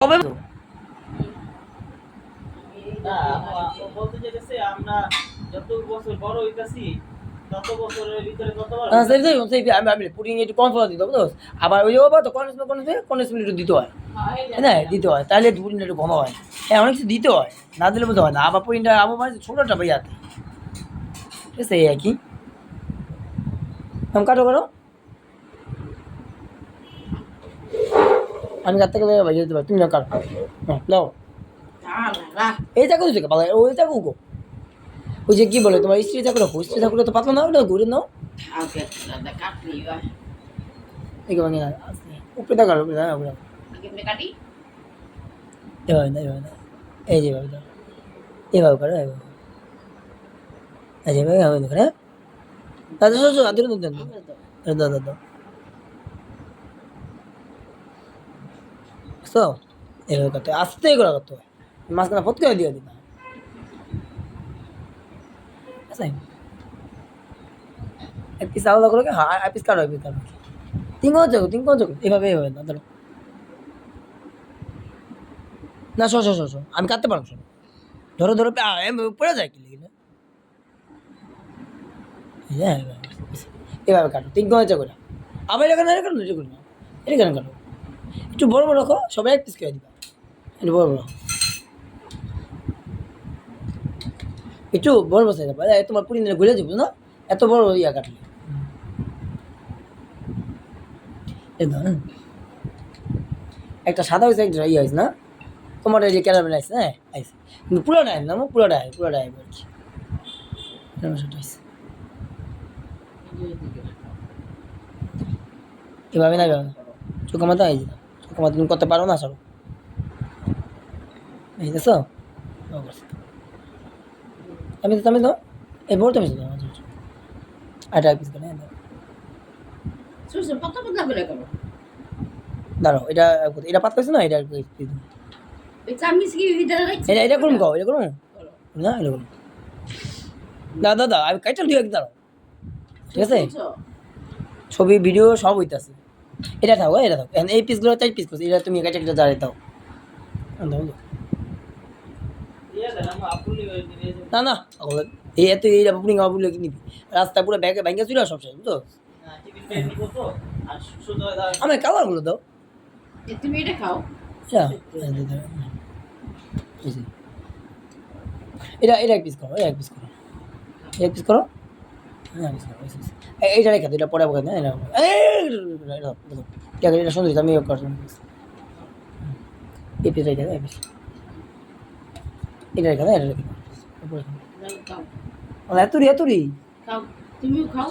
কবে না বলতে যেতেছে আমরা যত বছর বড় হইতাছি তত বছরের ভিতরে ততবার আমি পুডিং একটু কনফার্ম দিতে হবে তো আবার ওই তো কনফার্ম একটু দিতে হয় না দিতে হয় তাহলে পুডিংটা একটু ঘন হয় হ্যাঁ অনেক কিছু দিতে হয় না দিলে বলতে হয় না আবার পুডিংটা আবার মানে ছোটোটা ভাই হাতে ঠিক আছে এই আর কি কাটো করো আমি কাটতে গেলে ভাই যেতে পারি তুমি না কাটো হ্যাঁ নাও এই চাকু দিচ্ছে পালা ওই চাকু গো ওই যে কি বলে তোমার স্ত্রী চাকু রাখো স্ত্রী চাকুটা তো পাতলা না ওটা ঘুরে নাও এই ভাঙে না উপরে টাকা উপরে না উপরে এভাবে না এভাবে না এই যে ভাবে দাও এভাবে করো এভাবে আচ্ছা এভাবে হবে না হ্যাঁ দাদা শোষো আদর দেন দাদা দাদা তো এভাবে করতে আস্তে করে করতে হয় মাঝখানে ফট করে দিয়ে দিন আচ্ছা এক পিস আলাদা করে হ্যাঁ এক পিস কাটো এক পিস কাটো তিন কোন চোখ এভাবে এভাবে না ধরো না শো আমি কাটতে পারবো শোনো ধরো ধরো পড়ে যায় কি লিখে না হ্যাঁ এভাবে কাটো তিন কোন চোখ করে আবার এখানে কাটো এটা করি না এটা কেন কাটো একটু বড় বড় রাখো সবাই এক পিস করে দিবা একটু বড় বড় একটু বড় বসে যাবে তোমার পুরি দিনে ঘুরে যাবো না এত বড় ইয়া কাটলে একটা সাদা হয়েছে একটা ইয়ে হয়েছে না তোমার এই যে ক্যারামেল আইসে হ্যাঁ আইসে কিন্তু পুরোটা আইন না পুরোটা আইব আর কি এভাবে না চোখা মাথা আইছে চোখা মাথা তুমি করতে পারো না সব এই দেখো আমি তো এই বলতে আমি আটা পিস করে দাঁড়াও এটা পাত পাইছো না এটা এটা করুন গাও এটা করুন না এটা করুন দাদা আমি কাইটা দিও এক দাঁড়াও ঠিক আছে ছবি ভিডিও সব হইতাছে এটা থাকো এই পিসগুলো 4 পিস করছি এটা তুমি কাইটা একটা দাঁড়াই দাও না না এই এত এই পুডিং আবুলে কি নিবি রাস্তা পুরো ব্যাগে ব্যাংকে চলে সব শেষ বুঝছো আমি কালারগুলো দাও তুমি এটা খাও এটা এক পিস করো এক পিস করো এইটা রেখে এটা পরে বকে না এটা সুন্দর আমি এই পিস রেখে এই পিস এটা রেখে এটা রেখে এতরি খাও তুমিও খাও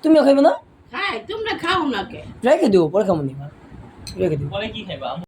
তুমিও খাইবে না খাই তোমরা খাও না কে রেখে দিও পরে খাবো নি রেখে দিও পরে কি খাইবা